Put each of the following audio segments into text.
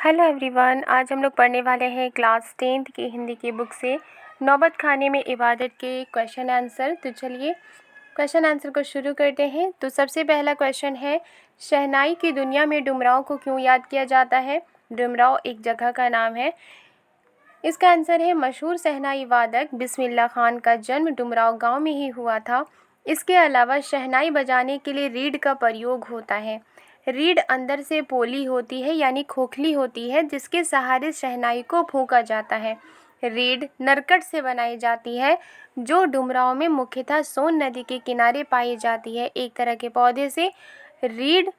Hello everyone, आज हम लोग पढ़ने वाले हैं क्लास 10th की हिंदी की बुक से नौबत खाने में इबादत के क्वेश्चन आंसर। तो चलिए क्वेश्चन आंसर को शुरू करते हैं। तो सबसे पहला क्वेश्चन है, शहनाई की दुनिया में डुमरांव को क्यों याद किया जाता है? डुमरांव एक जगह का नाम है। इसका आंसर है, मशहूर शहनाई वादक बिस्मिल्लाह खान का जन्म डुमरांव गांव में ही हुआ था। इसके अलावा शहनाई बजाने के लिए रीड का प्रयोग होता है। रीड अंदर से पोली होती है यानी खोखली होती है, जिसके सहारे शहनाई को फूंका जाता है। रीड नरकट से बनाई जाती है, जो डुमरांव में मुख्यतः सोन नदी के किनारे पाई जाती है। एक तरह के पौधे से रीड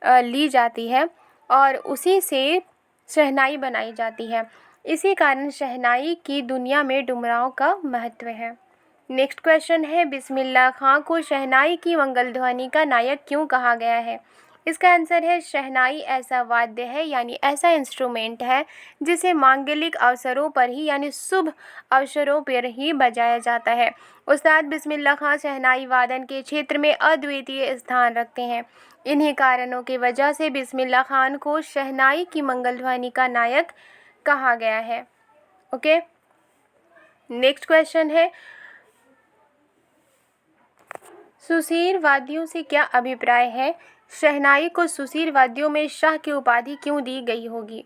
ली जाती है और उसी से शहनाई बनाई जाती है। इसी कारण शहनाई की दुनिया में डुमरांव का महत्व है। नेक्स्ट क्वेश्चन है, बिस्मिल्लाह खां को शहनाई की मंगल ध्वनि का नायक क्यों कहा गया है? इसका आंसर है, शहनाई ऐसा वाद्य है यानी ऐसा इंस्ट्रूमेंट है जिसे मांगलिक अवसरों पर ही यानी शुभ अवसरों पर ही बजाया जाता है। उस्ताद बिस्मिल्लाह खां शहनाई वादन के क्षेत्र में अद्वितीय स्थान रखते हैं। इन्हीं कारणों की वजह से बिस्मिल्लाह खान को शहनाई की मंगल ध्वनि का नायक कहा गया है। ओके, नेक्स्ट क्वेश्चन है, सुसीर वाद्यों से क्या अभिप्राय है? शहनाई को सुसीर वाद्यों में शाह की उपाधि क्यों दी गई होगी?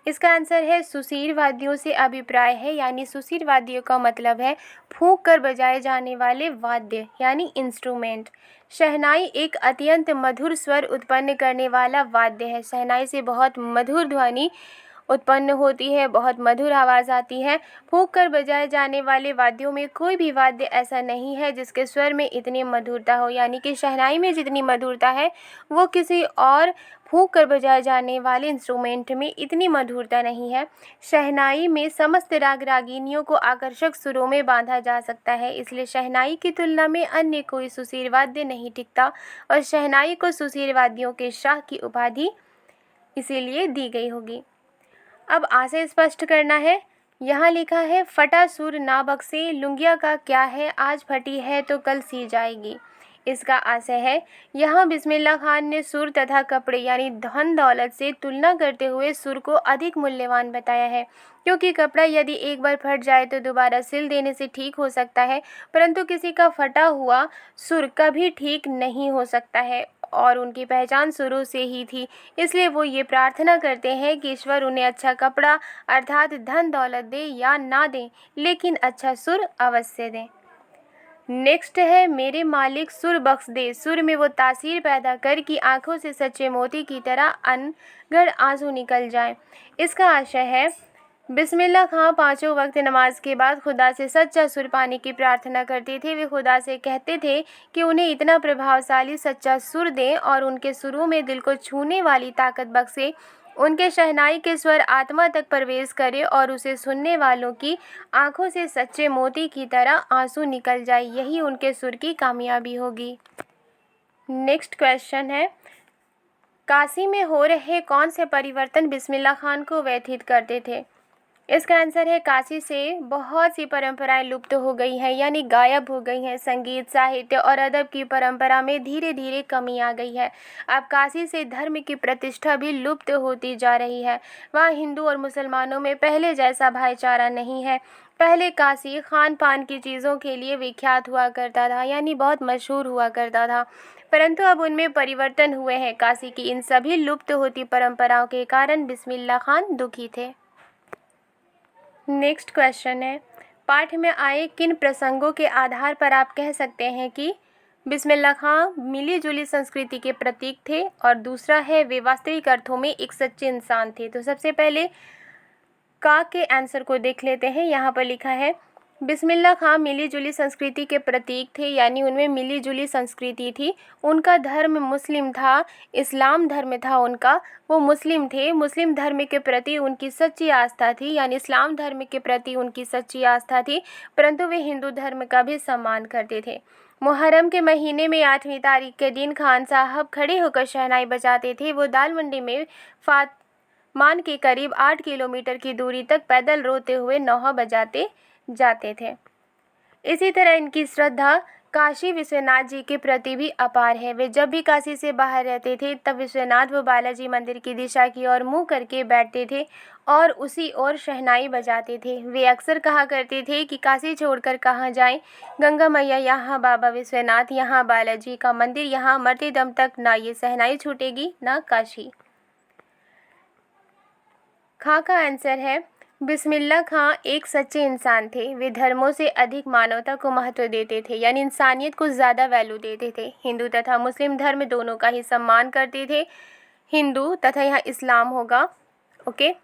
इसका आंसर है, सुसीर वाद्यों से अभिप्राय है यानी सुसीर वाद्यों का मतलब है फूंक कर बजाए जाने वाले वाद्य यानी इंस्ट्रूमेंट। शहनाई एक अत्यंत मधुर स्वर उत्पन्न करने वाला वाद्य है। शहनाई से बहुत मधुर ध्वनि उत्पन्न होती है, बहुत मधुर आवाज़ आती है। फूंक कर बजाए जाने वाले वाद्यों में कोई भी वाद्य ऐसा नहीं है जिसके स्वर में इतनी मधुरता हो, यानी कि शहनाई में जितनी मधुरता है वो किसी और फूंक कर बजाए जाने वाले इंस्ट्रूमेंट में इतनी मधुरता नहीं है। शहनाई में समस्त राग रागिनियों को आकर्षक सुरों में बांधा जा सकता है, इसलिए शहनाई की तुलना में अन्य कोई सुसीर वाद्य नहीं टिकता और शहनाई को सुसीर वाद्यों के शाह की उपाधि इसीलिए दी गई होगी। अब आशय स्पष्ट करना है। यहाँ लिखा है, फटा सुर ना बख्शे, लुंगिया का क्या है, आज फटी है तो कल सी जाएगी। इसका आशय है, यहाँ बिस्मिल्लाह खान ने सुर तथा कपड़े यानी धन दौलत से तुलना करते हुए सुर को अधिक मूल्यवान बताया है, क्योंकि कपड़ा यदि एक बार फट जाए तो दोबारा सिल देने से ठीक हो सकता है, परंतु किसी का फटा हुआ सुर कभी ठीक नहीं हो सकता है और उनकी पहचान शुरू से ही थी। इसलिए वो ये प्रार्थना करते हैं कि ईश्वर उन्हें अच्छा कपड़ा अर्थात धन दौलत दे या ना दें, लेकिन अच्छा सुर अवश्य दें। नेक्स्ट है, मेरे मालिक सुर बख्श दे, सुर में वो तासीर पैदा कर कि आंखों से सच्चे मोती की तरह अनगढ़ आंसू निकल जाएं। इसका आशय है, बिस्मिल्लाह खां पांचों वक्त नमाज के बाद खुदा से सच्चा सुर पाने की प्रार्थना करते थे। वे खुदा से कहते थे कि उन्हें इतना प्रभावशाली सच्चा सुर दें और उनके सुरों में दिल को छूने वाली ताकत बख्शे, उनके शहनाई के स्वर आत्मा तक प्रवेश करे और उसे सुनने वालों की आंखों से सच्चे मोती की तरह आंसू निकल जाए। यही उनके सुर की कामयाबी होगी। नेक्स्ट क्वेश्चन है, काशी में हो रहे कौन से परिवर्तन बिस्मिल्लाह खान को व्यथित करते थे? इसका आंसर है, काशी से बहुत सी परंपराएं लुप्त हो गई हैं यानी गायब हो गई हैं। संगीत, साहित्य और अदब की परंपरा में धीरे धीरे कमी आ गई है। अब काशी से धर्म की प्रतिष्ठा भी लुप्त होती जा रही है। वहाँ हिंदू और मुसलमानों में पहले जैसा भाईचारा नहीं है। पहले काशी खान पान की चीज़ों के लिए विख्यात हुआ करता था यानी बहुत मशहूर हुआ करता था, परंतु अब उनमें परिवर्तन हुए हैं। काशी की इन सभी लुप्त होती परंपराओं के कारण बिस्मिल्लाह खान दुखी थे। नेक्स्ट क्वेश्चन है, पाठ में आए किन प्रसंगों के आधार पर आप कह सकते हैं कि बिस्मिल्लाह खां मिली जुली संस्कृति के प्रतीक थे? और दूसरा है, वे वास्तविक अर्थों में एक सच्चे इंसान थे। तो सबसे पहले का के आंसर को देख लेते हैं। यहाँ पर लिखा है, बिस्मिल्लाह खां मिली जुली संस्कृति के प्रतीक थे यानी उनमें मिली जुली संस्कृति थी। उनका धर्म मुस्लिम था, इस्लाम धर्म था उनका, वो मुस्लिम थे। मुस्लिम धर्म के प्रति उनकी सच्ची आस्था थी यानी इस्लाम धर्म के प्रति उनकी सच्ची आस्था थी, परंतु वे हिंदू धर्म का भी सम्मान करते थे। मुहर्रम के महीने में 8वीं तारीख के दिन खान साहब खड़े होकर शहनाई बजाते थे। वो दाल मंडी में मान के करीब 8 किलोमीटर की दूरी तक पैदल रोते हुए नौहा बजाते जाते थे। इसी तरह इनकी श्रद्धा काशी विश्वनाथ जी के प्रति भी अपार है। वे जब भी काशी से बाहर रहते थे तब विश्वनाथ व बालाजी मंदिर की दिशा की ओर मुंह करके बैठते थे और उसी ओर शहनाई बजाते थे। वे अक्सर कहा करते थे कि काशी छोड़कर कहाँ जाएं, गंगा मैया यहाँ, बाबा विश्वनाथ यहाँ, बालाजी का मंदिर यहाँ, मरते दम तक ना ये शहनाई छूटेगी ना काशी। खां का आंसर है बिस्मिल्लाह खां एक सच्चे इंसान थे। वे धर्मों से अधिक मानवता को महत्व देते थे, यानी इंसानियत को ज़्यादा वैल्यू देते थे। हिंदू तथा मुस्लिम धर्म दोनों का ही सम्मान करते थे। हिंदू तथा यहाँ इस्लाम होगा, ओके।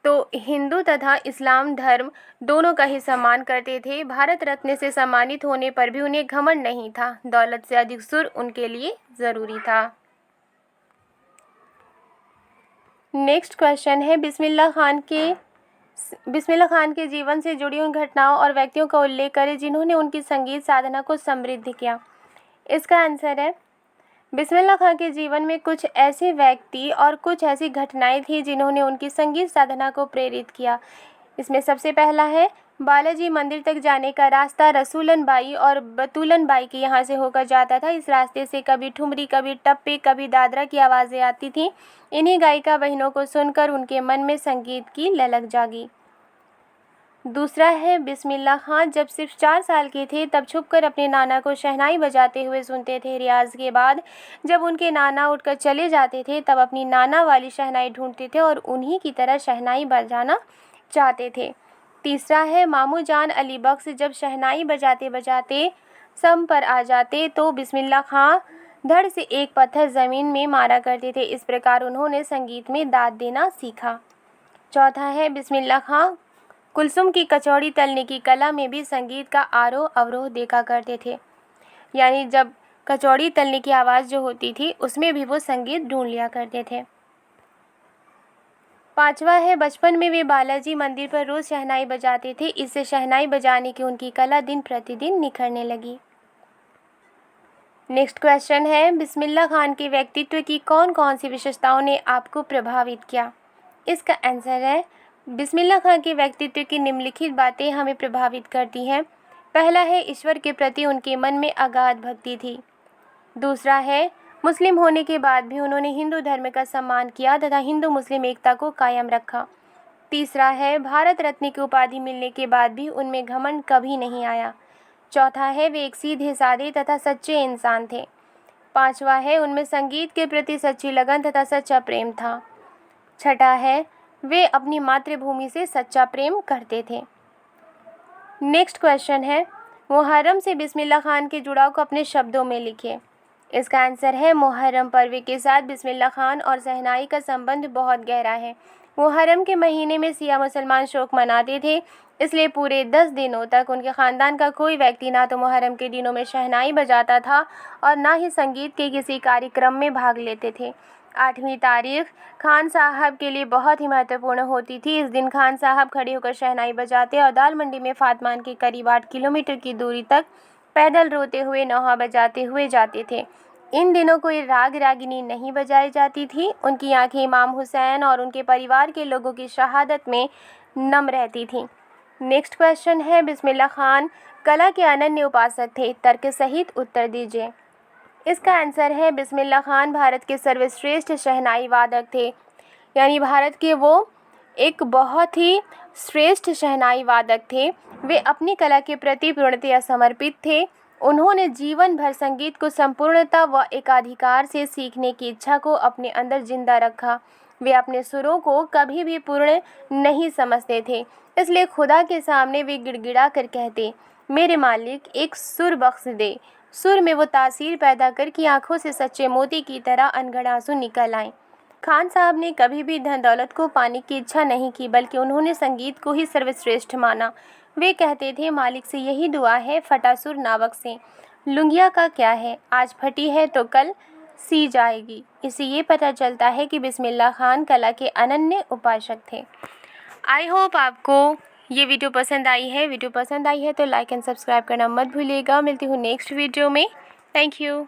तो हिंदू तथा इस्लाम धर्म दोनों का ही सम्मान करते थे। भारत रत्न से सम्मानित होने पर भी उन्हें घमंड नहीं था। दौलत से अधिक सुर उनके लिए ज़रूरी था। नेक्स्ट क्वेश्चन है बिस्मिल्लाह खान के जीवन से जुड़ी उन घटनाओं और व्यक्तियों का उल्लेख करें जिन्होंने उनकी संगीत साधना को समृद्ध किया। इसका आंसर है बिस्मिल्लाह खान के जीवन में कुछ ऐसे व्यक्ति और कुछ ऐसी घटनाएं थी जिन्होंने उनकी संगीत साधना को प्रेरित किया। इसमें सबसे पहला है बालाजी मंदिर तक जाने का रास्ता रसूलन बाई और बतूलन बाई के यहाँ से होकर जाता था। इस रास्ते से कभी ठुमरी, कभी टप्पे, कभी दादरा की आवाज़ें आती थीं। इन्हीं गायिका बहनों को सुनकर उनके मन में संगीत की ललक जागी। दूसरा है बिस्मिल्लाह खान जब सिर्फ 4 साल के थे तब छुपकर अपने नाना को शहनाई बजाते हुए सुनते थे। रियाज के बाद जब उनके नाना उठकर चले जाते थे तब अपनी नाना वाली शहनाई ढूंढते थे और उन्हीं की तरह शहनाई बजाना चाहते थे। तीसरा है मामू जान अली बख्श जब शहनाई बजाते बजाते सम पर आ जाते तो बिस्मिल्लाह खां धड़ से एक पत्थर ज़मीन में मारा करते थे। इस प्रकार उन्होंने संगीत में दाद देना सीखा। चौथा है बिस्मिल्लाह खां कुलसुम की कचौड़ी तलने की कला में भी संगीत का आरोह अवरोह देखा करते थे, यानी जब कचौड़ी तलने की आवाज़ जो होती थी उसमें भी वो संगीत ढूंढ लिया करते थे। पांचवा है बचपन में वे बालाजी मंदिर पर रोज़ शहनाई बजाते थे। इससे शहनाई बजाने की उनकी कला दिन प्रतिदिन निखरने लगी। नेक्स्ट क्वेश्चन है बिस्मिल्लाह खान के व्यक्तित्व की कौन कौन सी विशेषताओं ने आपको प्रभावित किया। इसका आंसर है बिस्मिल्लाह खान के व्यक्तित्व की निम्नलिखित बातें हमें प्रभावित करती हैं। पहला है ईश्वर के प्रति उनके मन में अगाध भक्ति थी। दूसरा है मुस्लिम होने के बाद भी उन्होंने हिंदू धर्म का सम्मान किया तथा हिंदू मुस्लिम एकता को कायम रखा। तीसरा है भारत रत्न की उपाधि मिलने के बाद भी उनमें घमंड कभी नहीं आया। चौथा है वे एक सीधे साधे तथा सच्चे इंसान थे। पांचवा है उनमें संगीत के प्रति सच्ची लगन तथा सच्चा प्रेम था। छठा है वे अपनी मातृभूमि से सच्चा प्रेम करते थे। नेक्स्ट क्वेश्चन है मुहर्रम से बिस्मिल्लाह खान के जुड़ाव को अपने शब्दों में लिखिए। इसका आंसर है मुहर्रम पर्व के साथ बिस्मिल्लाह खान और शहनाई का संबंध बहुत गहरा है। मुहर्रम के महीने में सिया मुसलमान शोक मनाते थे, इसलिए पूरे 10 दिनों तक उनके ख़ानदान का कोई व्यक्ति ना तो मुहर्रम के दिनों में शहनाई बजाता था और ना ही संगीत के किसी कार्यक्रम में भाग लेते थे। 8वीं तारीख खान साहब के लिए बहुत ही महत्वपूर्ण होती थी। इस दिन खान साहब खड़े होकर शहनाई बजाते और दाल मंडी में फातमान के करीब 8 किलोमीटर की दूरी तक पैदल रोते हुए नौहा बजाते हुए जाते थे। इन दिनों कोई राग रागिनी नहीं बजाई जाती थी। उनकी आंखें इमाम हुसैन और उनके परिवार के लोगों की शहादत में नम रहती थीं। नेक्स्ट क्वेश्चन है बिस्मिल्लाह खान कला के अनन्य उपासक थे। तर्क सहित उत्तर दीजिए। इसका आंसर है बिस्मिल्लाह खान भारत के सर्वश्रेष्ठ शहनाई वादक थे, यानी भारत के वो एक बहुत ही श्रेष्ठ शहनाई वादक थे। वे अपनी कला के प्रति पूर्णतया समर्पित थे। उन्होंने जीवन भर संगीत को संपूर्णता व एकाधिकार से सीखने की इच्छा को अपने अंदर जिंदा रखा। वे अपने सुरों को कभी भी पूर्ण नहीं समझते थे, इसलिए खुदा के सामने वे गिड़गिड़ा कर कहते, मेरे मालिक एक सुर बख्श दे। सुर में वो तासीर पैदा कर कि आंखों से सच्चे मोती की तरह अनगढ़ आंसू निकल आएं। खान साहब ने कभी भी धन दौलत को पाने की इच्छा नहीं की, बल्कि उन्होंने संगीत को ही सर्वश्रेष्ठ माना। वे कहते थे, मालिक से यही दुआ है, फटा सुर ना बख्शे। लुंगिया का क्या है, आज फटी है तो कल सी जाएगी। इससे ये पता चलता है कि बिस्मिल्लाह खान कला के अनन्य उपासक थे। आई होप आपको ये वीडियो पसंद आई है। वीडियो पसंद आई है तो लाइक एंड सब्सक्राइब करना मत भूलिएगा। मिलती हूँ नेक्स्ट वीडियो में। Thank you.